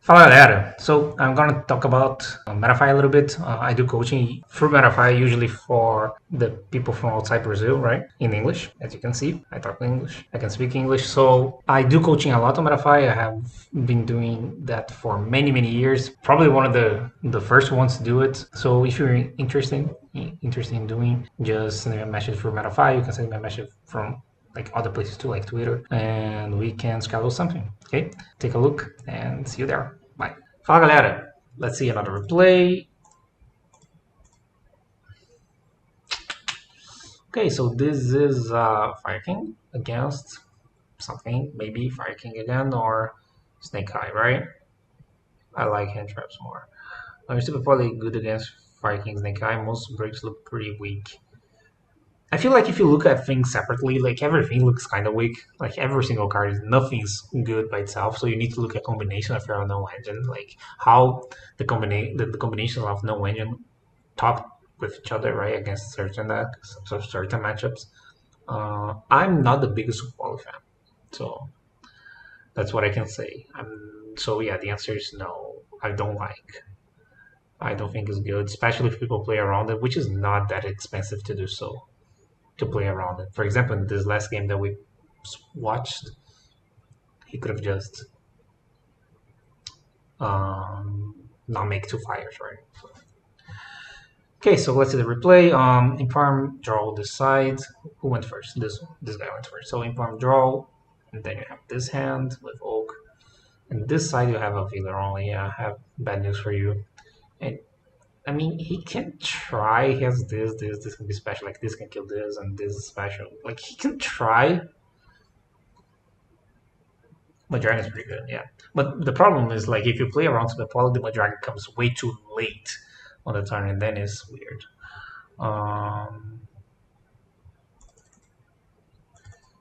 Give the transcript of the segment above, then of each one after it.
Fala galera, so I'm gonna talk about Metafy a little bit. I do coaching through Metafy usually for the people from outside Brazil, right? In English, as you can see, I talk English, I can speak English. So I do coaching a lot on Metafy. I have been doing that for many years. Probably one of the first ones to do it. So if you're interested in doing, just send me a message through Metafy. You can send me a message from like other places too, like Twitter, and we can schedule something. Okay, take a look and see you there. Bye. Fala galera, let's see another replay. Okay, so this is Fire King against something, maybe Fire King again or Snake Eye, right? I like hand traps more. I'm super probably good against Fire King Snake Eye. Most breaks look pretty weak. I feel like if you look at things separately, like everything looks kind of weak. Like every single card, nothing's good by itself. So you need to look at combination of your no engine, like how the combinations of no engine talk with each other, right, against certain matchups. I'm not the biggest Super Bowl fan, so that's what I can say. So yeah, the answer is no. I don't like. I don't think it's good, especially if people play around it, which is not that expensive to do so. To play around it. For example, in this last game that we watched, he could have just not make two fires, right? Okay, so let's see the replay. Inform, draw this side. Who went first? This guy went first. So inform, draw, and then you have this hand with oak, and this side you have a Veiler only. Yeah, I have bad news for you. And I mean, he can try. He has this can be special. Like this can kill this, and this is special. Like he can try. Madragon is pretty good, yeah. But the problem is, like, if you play around to the poly, the Madragon comes way too late on the turn, and then it's weird.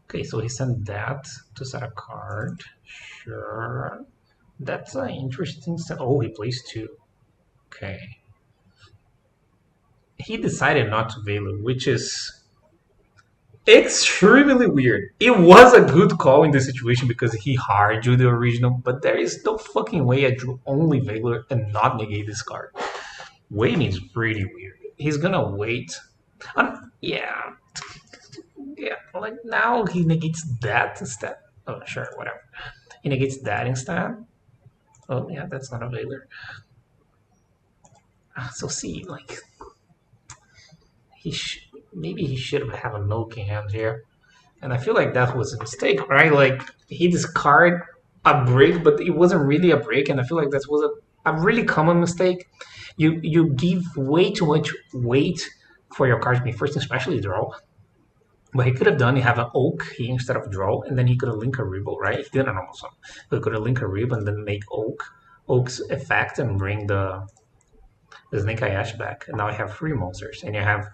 Okay, so he sent that to set a card. Sure. That's an interesting. Oh, he plays two. Okay. He decided not to Veiler, which is extremely weird. It was a good call in this situation because he hard drew the original, but there is no fucking way I drew only Veiler and not negate this card. Waiting is pretty weird. He's gonna wait. Yeah. Yeah, like now he negates that instead. Oh, sure, whatever. He negates that instead. Oh, yeah, that's not a Veiler. So see, like, maybe he should have a milking hand here. And I feel like that was a mistake, right? Like he discarded a break, but it wasn't really a break, and I feel like that was a really common mistake. You give way too much weight for your card to be first, especially draw. What he could have done, he have an oak here instead of draw, and then he could have linked a Ribble, right? He didn't almost one. But he could have linked a Ribble and then make oak's effect and bring the Snake Eye Ash back. And now I have three monsters, and you have.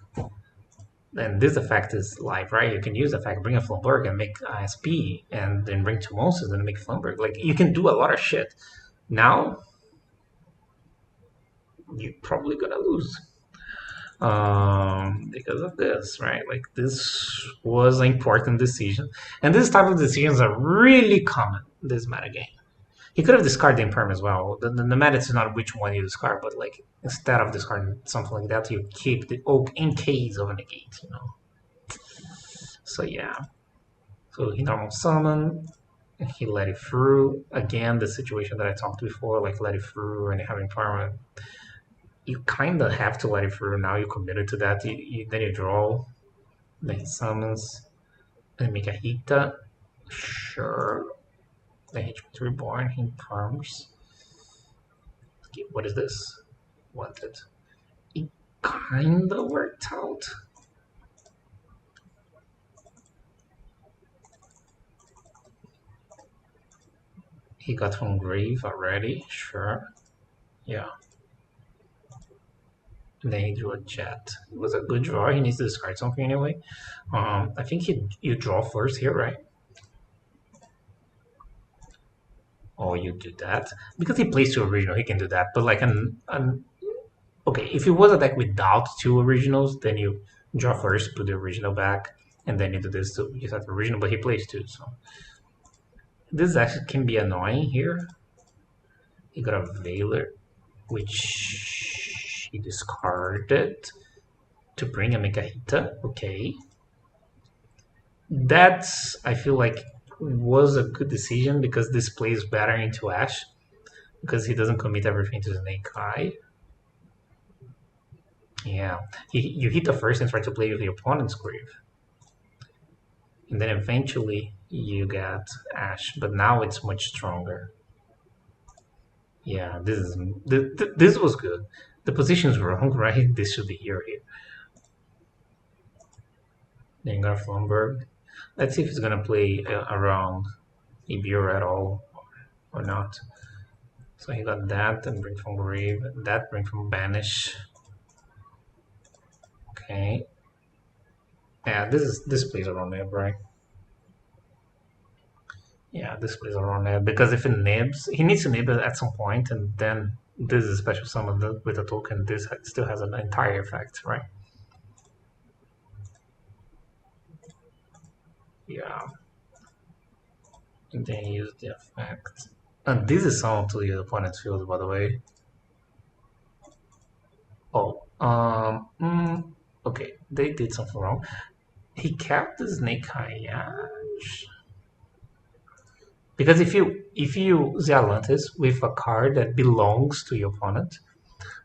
And this effect is live, right? You can use the effect, bring a Flamberg and make ISP, and then bring two monsters and make Flamberg. Like, you can do a lot of shit. Now, you're probably gonna lose. Because of this, right? Like, this was an important decision. And this type of decisions are really common in this metagame. He could have discarded the Imperm as well. The meta is not which one you discard, but like instead of discarding something like that, you keep the oak in case of a negate, you know. So yeah. So he normal summon, he let it through. Again, the situation that I talked before, like let it through and having Imperm. You kind of have to let it through. Now you're committed to that. Then you draw, then he summons, and make a Hita. Sure. Then he tries to reborn, he informs. Okay, what is this? Wanted. It kinda worked out. He got from grave already, sure. Yeah. And then he drew a jet. It was a good draw. He needs to discard something anyway. I think you draw first here, right? Oh, you do that because he plays two original. He can do that, but like okay, if it was a deck without two originals, then you draw first, put the original back, and then you do this to use that original. But he plays two, so this actually can be annoying here He got a Veiler, which he discarded to bring a Megahita. Okay. That's, I feel like, was a good decision because this plays better into Ash because he doesn't commit everything to Snake Eye. Yeah, you hit the first and try to play with your opponent's Grave. And then eventually you get Ash, but now it's much stronger. Yeah, this was good. The position's wrong, right? This should be here. Then you got Flumberg. Let's see if he's gonna play around Ibir at all or not. So he got that and bring from Grave, that bring from Banish. Okay. Yeah, this plays around there, right? Yeah, this plays around there because if it nibs, he needs to nib it at some point, and then this is a special summon with a token. This still has an entire effect, right? Yeah. And then use the effect. And this is summoned to your opponent's field, by the way. Oh, okay, they did something wrong. He kept the Snake Eye Ash. Because if you Zealantis with a card that belongs to your opponent,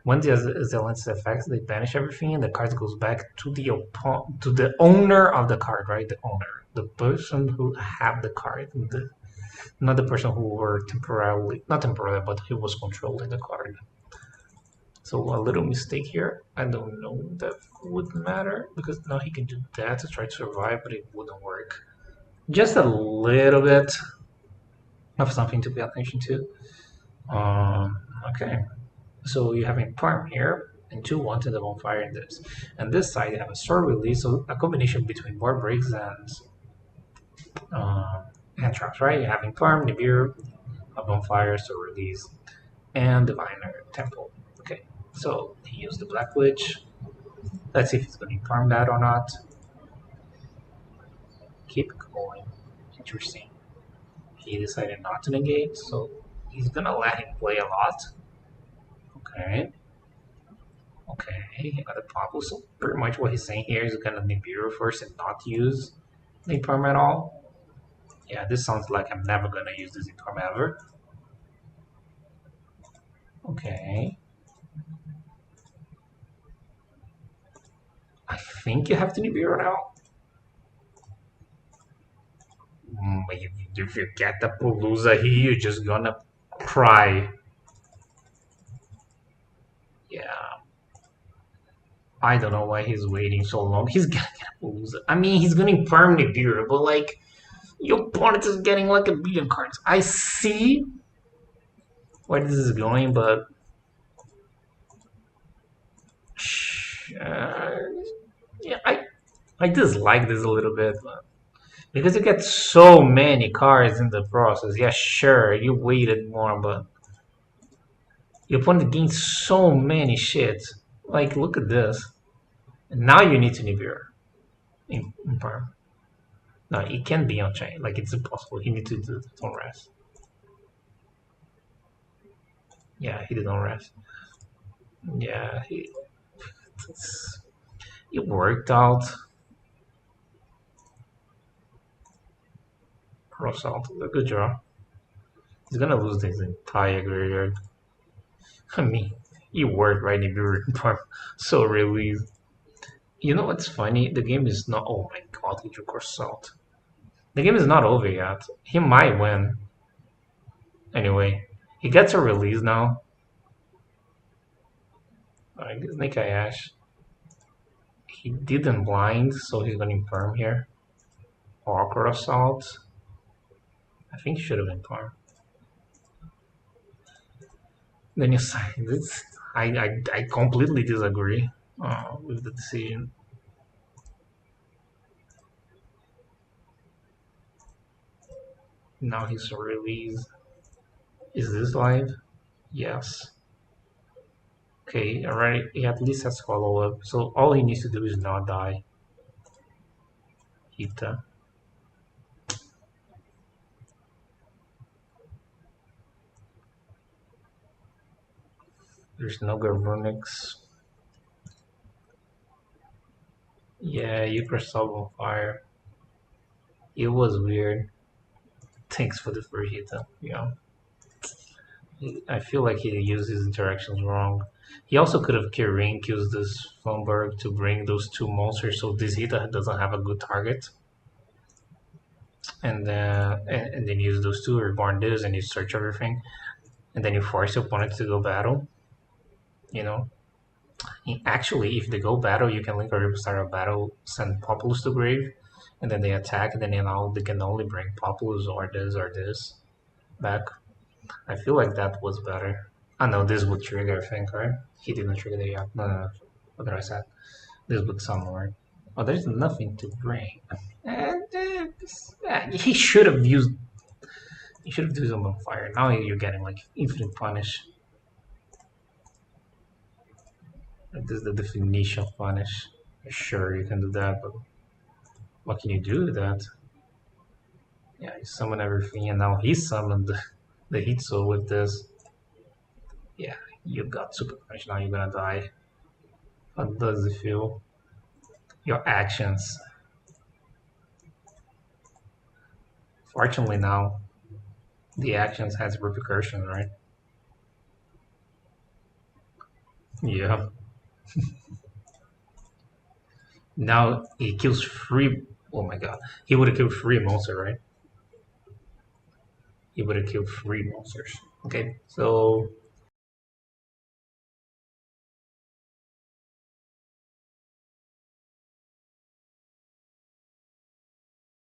when the Zealantis effects, they banish everything, and the card goes back to the owner of the card, right? The owner, the person who had the card, not the person who were not temporarily, but who was controlling the card. So a little mistake here. I don't know if that would matter because now he can do that to try to survive, but it wouldn't work. Just a little bit of something to pay attention to. Okay, so you have a farm here and 2/1 in the bonfire in this. And this side you have a sword release, so a combination between board breaks and traps, right? You have a farm, Nibiru, a bonfire, sword release, and diviner temple. Okay, so he used the Black Witch. Let's see if he's going to farm that or not. Keep going. Interesting. He decided not to negate, so he's gonna let him play a lot. Okay. Okay, he got a Pablo, so pretty much what he's saying here is gonna Nibiru first and not use Nibiru at all. Yeah, this sounds like I'm never gonna use this Nibiru ever. Okay. I think you have to Nibiru now. If you get the Palooza here, you're just gonna cry. Yeah. I don't know why he's waiting so long. He's gonna get a Palooza. I mean, he's gonna farm Nibiru, but like, your opponent is getting like a billion cards. I see where this is going, but yeah, I dislike this a little bit, but because you get so many cards in the process. Yeah, sure, you waited more, but your opponent gains so many shit. Like, look at this. And now you need to Nibiru in farm. No, it can't be on chain. Like, it's impossible. He needs to do it on rest. Yeah, he did on rest. Yeah, it worked out. Cross out. A good draw. He's gonna lose this entire graveyard. I mean, it worked, right? If you farm so relieved. You know what's funny? The game is not. Oh my god, he drew cross out. The game is not over yet. He might win. Anyway, he gets a release now. Alright, Snake Eye Ash. He didn't blind, so he's gonna farm here. Awkward Assault. I think he should have been farm. Then you say this. I completely disagree with the decision. Now he's released. Is this live? Yes. Okay, alright, he at least has follow up. So all he needs to do is not die. Hita. There's no Garbunix. Yeah, you pressed sub on fire. It was weird. Thanks for the free hit, yeah. I feel like he used his interactions wrong. He also could have Kirink used this Funberg to bring those two monsters so this Hita doesn't have a good target. And then use those two reborn this and you search everything. And then you force your opponent to go battle. You know? Actually, if they go battle, you can link or start a battle, send Populus to grave, and then they attack, and then they can only bring Populus or this back. I feel like that was better. I know this would trigger, I think, right? He didn't trigger the yet. No. What did I say? This would summon, right? Oh, there's nothing to bring. He should have used. He should have used them on fire. Now you're getting like infinite punish. This is the definition of punish. Sure, you can do that, but what can you do with that? Yeah, you summon everything, and now he summoned the Hitsu with this. Yeah, you got super punish. Now you're gonna die. How does it feel? Your actions. Fortunately, now the actions has repercussions, right? Yeah. Now he kills three. Oh my god, he would have killed three monsters, right? He would have killed three monsters. Okay, so